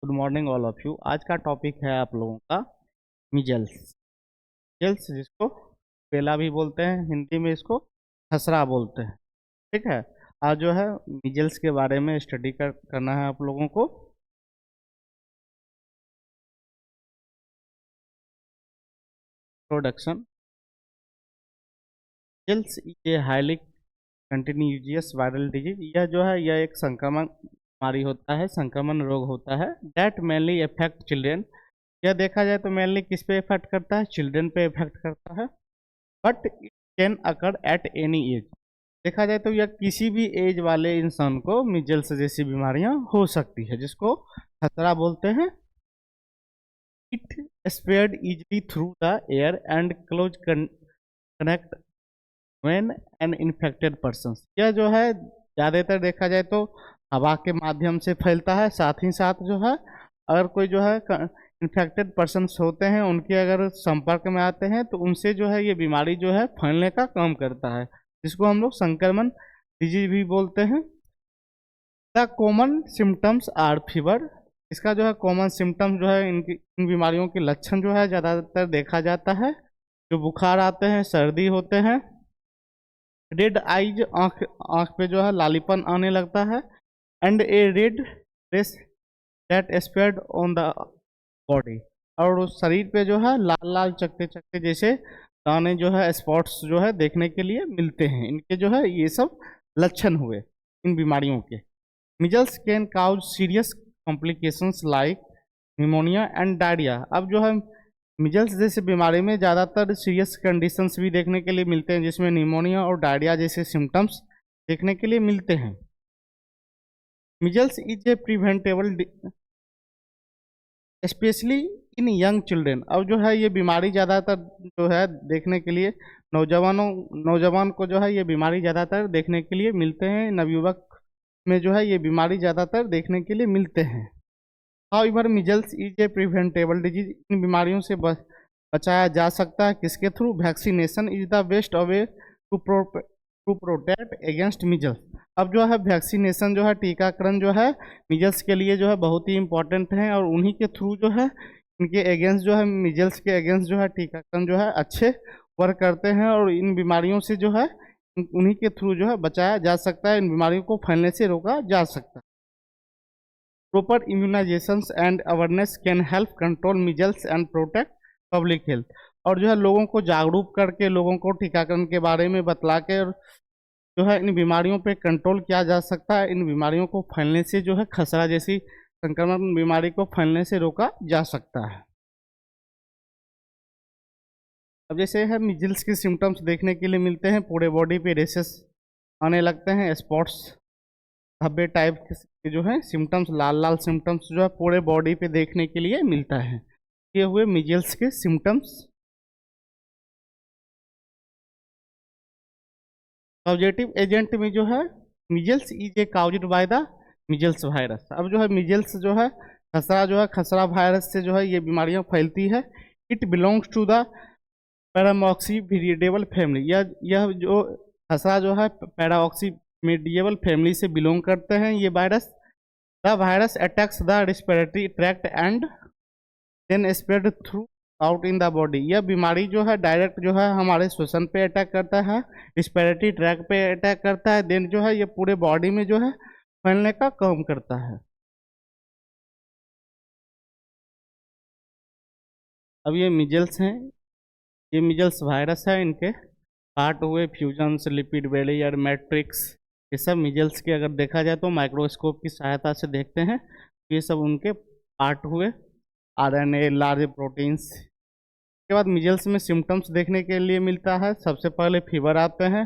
Good morning all of you. आज का topic है आप लोगों का मिजल्स। मिजल्स जिसको बेला भी बोलते हैं, हिंदी में इसको खसरा बोलते हैं। ठीक है। आज जो है मिजल्स के बारे में स्टडी करना है आप लोगों को। प्रोडक्शन। मिजल्स ये हाईली कंटिन्यूजियस वायरल डिजीज, यह जो है यह एक संक्रमण बीमारी होता है, संक्रमण रोग होता है। That mainly affect children. यह देखा जाए तो मेनली किस पे इफेक्ट करता है? चिल्ड्रेन पे इफेक्ट करता है। But it can occur at any as. देखा जाए तो यह किसी भी एज वाले इंसान को मिजल्स जैसी बीमारियां हो सकती है, जिसको खतरा बोलते हैं। It spread easily through the air and close connect when an infected person. यह जो है ज़्यादातर देखा जाए तो हवा के माध्यम से फैलता है। साथ ही साथ जो है अगर कोई जो है इन्फेक्टेड पर्सन्स होते हैं, उनके अगर संपर्क में आते हैं तो उनसे जो है ये बीमारी जो है फैलने का काम करता है, जिसको हम लोग संक्रमण डिजीज भी बोलते हैं। The common symptoms are fever. इसका जो है कॉमन सिम्टम्स जो है इन बीमारियों के लक्षण जो है ज़्यादातर देखा जाता है, जो बुखार आते हैं, सर्दी होते हैं, रेड आइज, आँख आँख पे जो है लालीपन आने लगता है, and a red rash that spread on the body. और उस शरीर पे जो है लाल लाल चकते चकते जैसे दाने जो है, स्पॉट्स जो है देखने के लिए मिलते हैं। इनके जो है ये सब लक्षण हुए इन बीमारियों के। Measles can cause serious complications like pneumonia and diarrhoea. अब जो है मिजल्स जैसे बीमारी में ज़्यादातर सीरियस कंडीशंस भी देखने के लिए मिलते हैं, जिसमें निमोनिया और डायरिया जैसे सिम्टम्स देखने के लिए मिलते हैं। Measles is a preventable specially in young children. अब जो है ये बीमारी ज़्यादातर जो है देखने के लिए नौजवान को जो है ये बीमारी ज़्यादातर देखने के लिए मिलते हैं। नवयुवक में जो है ये बीमारी ज़्यादातर देखने के लिए मिलते हैं। However measles is a preventable disease. इन बीमारियों से बचाया जा सकता है किसके through? Vaccination is the best way to protect against measles. अब जो है वैक्सीनेशन जो है, टीकाकरण जो है मिजल्स के लिए जो है बहुत ही इंपॉर्टेंट है, और उन्हीं के थ्रू जो है इनके अगेंस्ट जो है मिजल्स के अगेंस्ट जो है टीकाकरण जो है अच्छे वर्क करते हैं, और इन बीमारियों से जो है उन्हीं के थ्रू जो है बचाया जा सकता है, इन बीमारियों को फैलने से रोका जा सकता है। Proper immunisations and awareness can help control measles and protect public health. और जो है लोगों को जागरूक करके, लोगों को टीकाकरण के बारे में बतला के जो है इन बीमारियों पे कंट्रोल किया जा सकता है। इन बीमारियों को फैलने से जो है खसरा जैसी संक्रमण बीमारी को फैलने से रोका जा सकता है। अब जैसे है मिजल्स के सिम्टम्स देखने के लिए मिलते हैं, पूरे बॉडी पे रेसेस आने लगते हैं, स्पॉट्स धब्बे टाइप के जो है सिम्टम्स, लाल लाल सिम्टम्स जो है पूरे बॉडी पे देखने के लिए मिलता है। ये हुए मिजल्स के सिम्टम्स। कॉजेटिव एजेंट में जो है measles is A caused by the measles virus. अब जो है मिजल्स जो है खसरा वायरस से जो है ये बीमारियां फैलती है। It belongs to the paramyxoviridae family. यह जो खसरा जो है पैराऑक्सी मेडिएबल फैमिली से बिलोंग करते हैं ये virus. The virus attacks the respiratory tract and then spread throughout in the body. यह बीमारी जो है डायरेक्ट जो है हमारे श्वसन पे अटैक करता है, रिस्पिरेटरी ट्रैक पे अटैक करता है, देन जो है ये पूरे बॉडी में जो है फैलने का काम करता है। अब ये मिजल्स हैं, ये मिजल्स वायरस है, इनके पार्ट हुए फ्यूजन्स, लिपिड बैरियर, मैट्रिक्स। ये सब मिजल्स के अगर देखा जाए तो माइक्रोस्कोप की सहायता से देखते हैं, ये सब उनके पार्ट हुए। RNA, large proteins. के बाद मिजल्स में सिम्टम्स देखने के लिए मिलता है। सबसे पहले फीवर आते हैं,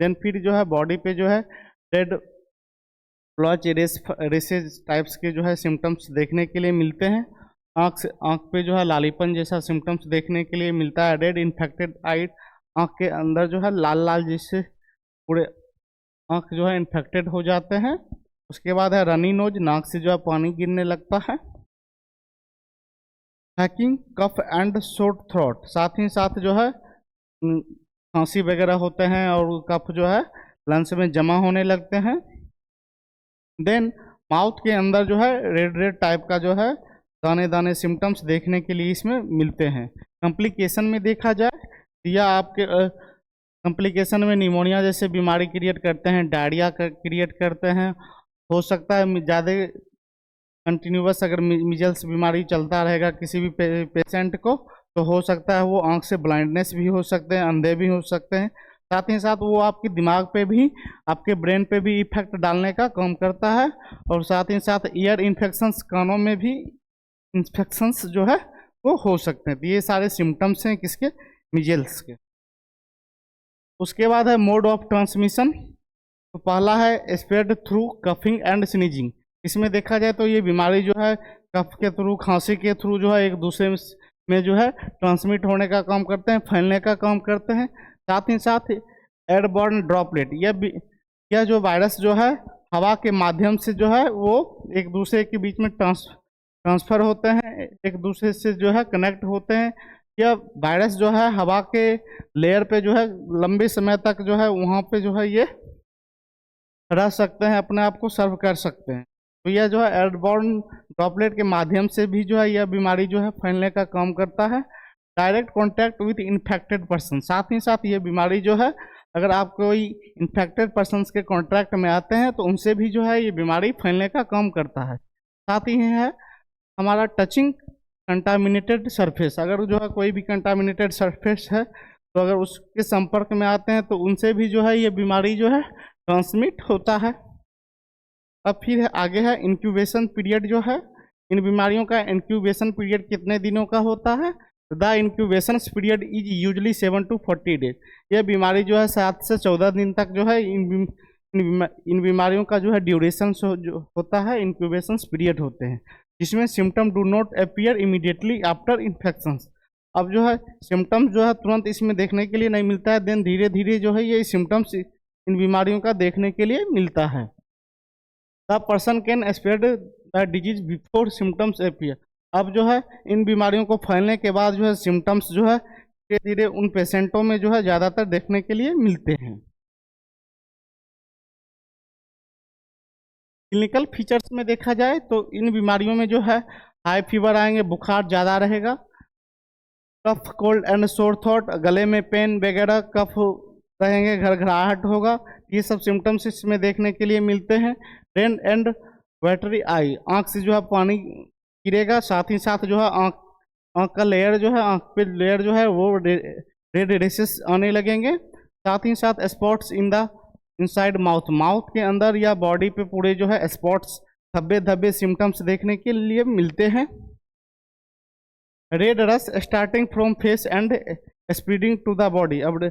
देन फिर जो है बॉडी पे जो है रेड ब्लॉच रेसेज टाइप्स के जो है सिम्टम्स देखने के लिए मिलते हैं। आँख पे जो है लालीपन जैसा सिम्टम्स देखने के लिए मिलता है। रेड इन्फेक्टेड आइट, आँख के अंदर जो है लाल लाल जैसे पूरे आँख जो है इन्फेक्टेड हो जाते हैं। उसके बाद है रनी नोज, नाक से जो है पानी गिरने लगता है। Hacking, cough and short throat, साथ ही साथ जो है खांसी वगैरह होते हैं और कफ जो है लंग्स में जमा होने लगते हैं। देन माउथ के अंदर जो है रेड रेड टाइप का जो है दाने दाने सिम्टम्स देखने के लिए इसमें मिलते हैं। कॉम्प्लिकेशन में देखा जाए या आपके कॉम्प्लिकेशन में निमोनिया जैसे बीमारी क्रिएट करते हैं, डायरिया क्रिएट करते हैं। हो सकता है ज़्यादा कंटिन्यूअस अगर मिजल्स बीमारी चलता रहेगा किसी भी पेशेंट को तो हो सकता है वो आंख से ब्लाइंडनेस भी हो सकते हैं, अंधे भी हो सकते हैं। साथ ही साथ वो आपके दिमाग पे भी, आपके ब्रेन पे भी इफेक्ट डालने का काम करता है। और साथ ही साथ ईयर इन्फेक्शंस, कानों में भी इन्फेक्शंस जो है वो हो सकते हैं। तो ये सारे सिम्टम्स हैं किसके, मिजल्स के। उसके बाद है मोड ऑफ ट्रांसमिशन। तो पहला है spread through coughing and sneezing. इसमें देखा जाए तो ये बीमारी जो है कफ के थ्रू, खांसी के थ्रू जो है एक दूसरे में जो है ट्रांसमिट होने का काम करते हैं, फैलने का काम करते हैं। साथ ही साथ एयरबॉर्न ड्रॉपलेट, यह जो वायरस जो है हवा के माध्यम से जो है वो एक दूसरे के बीच में ट्रांसफर होते हैं, एक दूसरे से जो है कनेक्ट होते हैं। यह वायरस जो है हवा के लेयर पे जो है लंबे समय तक जो है वहाँ पे जो है ये रह सकते हैं, अपने आप को सर्व कर सकते हैं। तो यह जो है एयरबॉर्न ड्रॉपलेट के माध्यम से भी जो है यह बीमारी जो है फैलने का काम करता है। Direct contact with infected person, साथ ही साथ ये बीमारी जो है अगर आप कोई इन्फेक्टेड पर्सनस के कॉन्टैक्ट में आते हैं तो उनसे भी जो है ये बीमारी फैलने का काम करता है। साथ ही है हमारा टचिंग कंटामिनेटेड सरफेस, अगर जो है कोई भी कंटामिनेटेड सरफेस है तो अगर उसके संपर्क में आते हैं तो उनसे भी जो है ये बीमारी जो है ट्रांसमिट होता है। अब फिर आगे है इंक्यूबेशन पीरियड जो है, इन बीमारियों का इंक्यूबेशन पीरियड कितने दिनों का होता है। The incubation period is usually 7 to 40 days. यह बीमारी जो है 7 से 14 दिन तक जो है इन बीमारियों का जो है ड्यूरेशन जो होता है, इंक्यूबेशन पीरियड होते हैं, जिसमें symptom do not appear immediately after infection. अब जो है सिम्टम्स जो है तुरंत इसमें देखने के लिए नहीं मिलता है, देन धीरे धीरे जो है ये सिम्टम्स इन बीमारियों का देखने के लिए मिलता है। The person can spread the disease before symptoms appear. अब जो है इन बीमारियों को फैलने के बाद जो है सिम्टम्स जो है धीरे धीरे उन पेशेंटों में जो है ज़्यादातर देखने के लिए मिलते हैं। क्लिनिकल फीचर्स में देखा जाए तो इन बीमारियों में जो है हाई फीवर आएंगे, बुखार ज़्यादा रहेगा, कफ, कोल्ड एंड सोर थ्रोट, गले में पेन वगैरह, कफ रहेंगे, घरघराहट होगा, ये सब सिम्टम्स इसमें देखने के लिए मिलते हैं। रेड एंड वाटरी आई, आँख से जो है पानी गिरेगा, साथ ही साथ जो है आँख का लेयर जो है, आँख पे लेयर जो है वो रेड रेसेस आने लगेंगे। साथ ही साथ spots in the inside mouth, mouth के अंदर या बॉडी पे पूरे जो है स्पॉट्स, धब्बे धब्बे सिम्टम्स देखने के लिए मिलते हैं। Red rash starting from face and spreading to the body. अब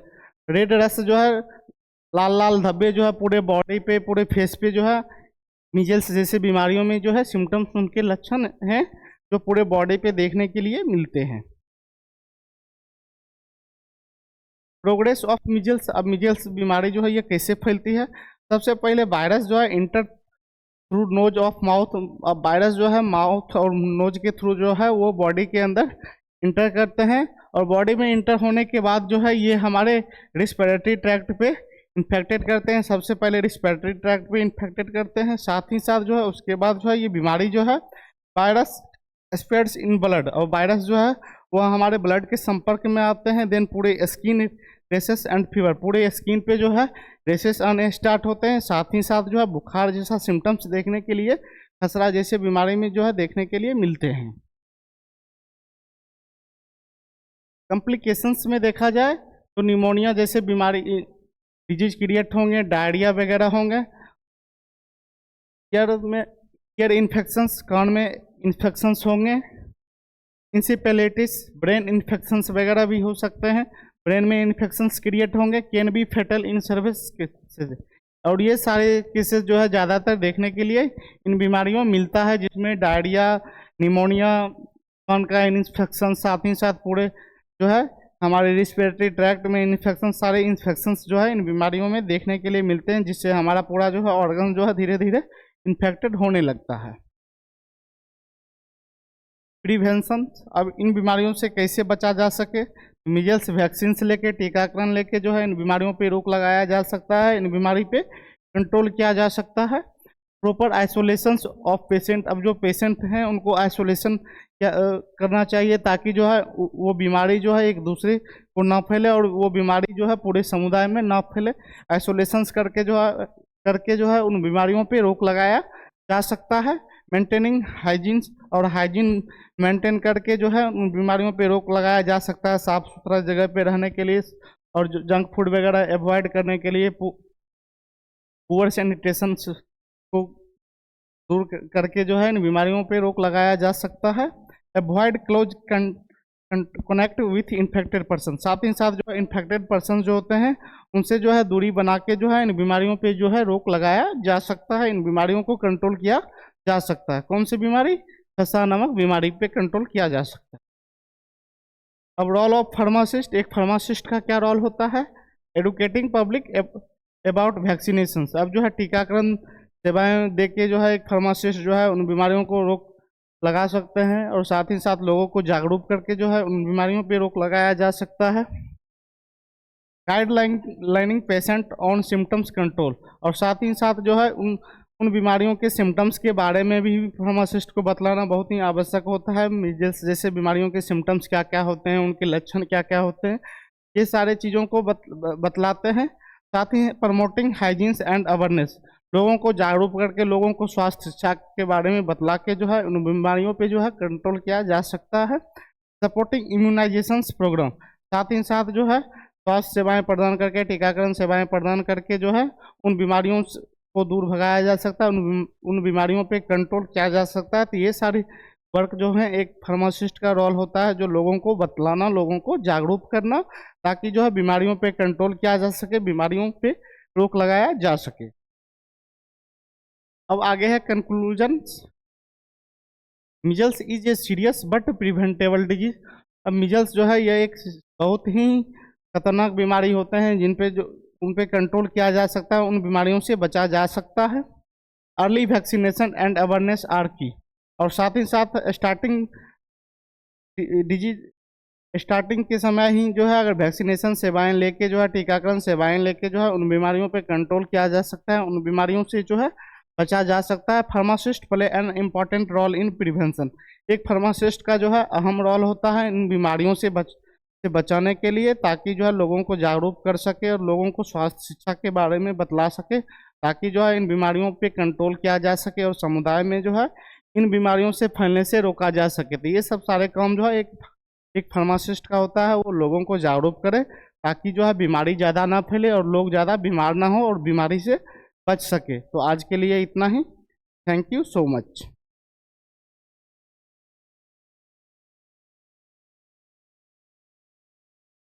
रेड रस जो है लाल लाल धब्बे जो है पूरे बॉडी पे, पूरे फेस पे जो है मीजल्स जैसे बीमारियों में जो है सिम्टम्स उनके लक्षण हैं जो पूरे बॉडी पे देखने के लिए मिलते हैं। प्रोग्रेस ऑफ मिजल्स, अब मिजल्स बीमारी जो है ये कैसे फैलती है। सबसे पहले वायरस जो है inter through nose of mouth. अब वायरस जो है माउथ और नोज के थ्रू जो है वो बॉडी के अंदर इंटर करते हैं, और बॉडी में इंटर होने के बाद जो है ये हमारे रिस्पिरेटरी ट्रैक्ट पे इन्फेक्टेड करते हैं। सबसे पहले रिस्पिरेटरी ट्रैक्ट पे इन्फेक्टेड करते हैं, साथ ही साथ जो है उसके बाद जो है ये बीमारी जो है वायरस स्प्रेड्स इन ब्लड, और वायरस जो है वह हमारे ब्लड के संपर्क में आते हैं। देन पूरे स्किन रेसेस एंड फीवर, पूरे स्किन पे जो है रेसेस आने स्टार्ट होते हैं। साथ ही साथ जो है बुखार जैसा सिम्टम्स देखने के लिए, खसरा जैसे बीमारी में जो है देखने के लिए मिलते हैं। कॉम्प्लिकेशंस में देखा जाए तो निमोनिया जैसे बीमारी डिजीज क्रिएट होंगे, डायरिया वगैरह होंगे, ईयर इन्फेक्शंस, कान में इन्फेक्शंस होंगे, इंसेफेलाइटिस, ब्रेन इन्फेक्शंस वगैरह भी हो सकते हैं, ब्रेन में इन्फेक्शंस क्रिएट होंगे, can be fatal in service cases. और ये सारे केसेस जो है ज़्यादातर देखने के लिए इन बीमारियों में मिलता है, जिसमें डायरिया, निमोनिया, कान का इन्फेक्शन, साथ ही साथ पूरे जो है हमारे रिस्पिरेटरी ट्रैक्ट में इन्फेक्शन, सारे इन्फेक्शंस जो है इन बीमारियों में देखने के लिए मिलते हैं, जिससे हमारा पूरा जो है ऑर्गन जो है धीरे धीरे इन्फेक्टेड होने लगता है। प्रिवेंशन, अब इन बीमारियों से कैसे बचा जा सके। मीजल्स वैक्सीन से लेके, टीकाकरण लेके जो है इन बीमारियों पे रोक लगाया जा सकता है, इन बीमारी पे कंट्रोल किया जा सकता है। प्रॉपर आइसोलेशन ऑफ पेशेंट, अब जो पेशेंट हैं उनको आइसोलेशन करना चाहिए ताकि जो है वो बीमारी जो है एक दूसरे को ना फैले और वो बीमारी जो है पूरे समुदाय में ना फैले। आइसोलेशंस करके जो है उन बीमारियों पे रोक लगाया जा सकता है। मेंटेनिंग हाइजीन, और हाइजीन मेंटेन करके जो है उन बीमारियों पे रोक लगाया जा सकता है। साफ सुथरा जगह पे रहने के लिए और जंक फूड वगैरह अवॉइड करने के लिए पुअर सैनिटेशन को दूर करके जो है इन बीमारियों पे रोक लगाया जा सकता है। Avoid close connect with infected person, साथ ही साथ जो है इन्फेक्टेड पर्सन जो होते हैं उनसे जो है दूरी बना के जो है इन बीमारियों पे जो है रोक लगाया जा सकता है। इन बीमारियों को कंट्रोल किया जा सकता है। कौन सी बीमारी? खसरा नामक बीमारी पे कंट्रोल किया जा सकता है। अब रोल ऑफ फार्मासिस्ट, एक फार्मासिस्ट का क्या रोल होता है? एडुकेटिंग पब्लिक अबाउट वैक्सीनेशन, अब जो है टीकाकरण सेवाएं दे के जो है एक फार्मासिस्ट जो है उन बीमारियों को रोक लगा सकते हैं और साथ ही साथ लोगों को जागरूक करके जो है उन बीमारियों पे रोक लगाया जा सकता है। गाइडलाइनिंग पेशेंट ऑन सिम्टम्स कंट्रोल, और साथ ही साथ जो है उन बीमारियों के सिम्टम्स के बारे में भी फार्मासिस्ट को बतलाना बहुत ही आवश्यक होता है। जैसे बीमारियों के सिम्टम्स क्या क्या होते हैं, उनके लक्षण क्या क्या होते हैं, ये सारे चीज़ों को बतलाते हैं। साथ ही प्रमोटिंग हाइजीन्स एंड अवेयरनेस, लोगों को जागरूक करके लोगों को स्वास्थ्य शिक्षा के बारे में बतला के जो है उन बीमारियों पे जो है कंट्रोल किया जा सकता है। सपोर्टिंग इम्यूनाइजेशन प्रोग्राम, साथ ही साथ जो है स्वास्थ्य सेवाएं प्रदान करके, टीकाकरण सेवाएं प्रदान करके जो है उन बीमारियों को दूर भगाया जा सकता है, उन बीमारियों पे कंट्रोल किया जा सकता है। तो ये सारी वर्क जो है एक फार्मासिस्ट का रोल होता है, जो लोगों को बतलाना, लोगों को जागरूक करना, ताकि जो है बीमारियों पे कंट्रोल किया जा सके, बीमारियों पे रोक लगाया जा सके। अब आगे है conclusion. Measles is a serious but preventable disease, अब मिजल्स जो है यह एक बहुत ही खतरनाक बीमारी होते हैं उन पे कंट्रोल किया जा सकता है, उन बीमारियों से बचा जा सकता है। Early vaccination and awareness are key, और साथ ही साथ स्टार्टिंग के समय ही जो है अगर वैक्सीनेशन सेवाएं लेके जो है, टीकाकरण सेवाएं लेके जो है उन बीमारियों पे कंट्रोल किया जा सकता है, उन बीमारियों से जो है बचा जा सकता है। Pharmacist play an important role in prevention, एक फार्मासिस्ट का जो है अहम रोल होता है इन बीमारियों से बचाने के लिए, ताकि जो है लोगों को जागरूक कर सके और लोगों को स्वास्थ्य शिक्षा के बारे में बतला सके, ताकि जो है इन बीमारियों पे कंट्रोल किया जा सके और समुदाय में जो है इन बीमारियों से फैलने से रोका जा सके। तो ये सब सारे काम जो है एक फार्मासिस्ट का होता है, वो लोगों को जागरूक करे ताकि जो है बीमारी ज़्यादा ना फैले और लोग ज़्यादा बीमार ना हो और बीमारी से बच सके। तो आज के लिए इतना ही। Thank you so much.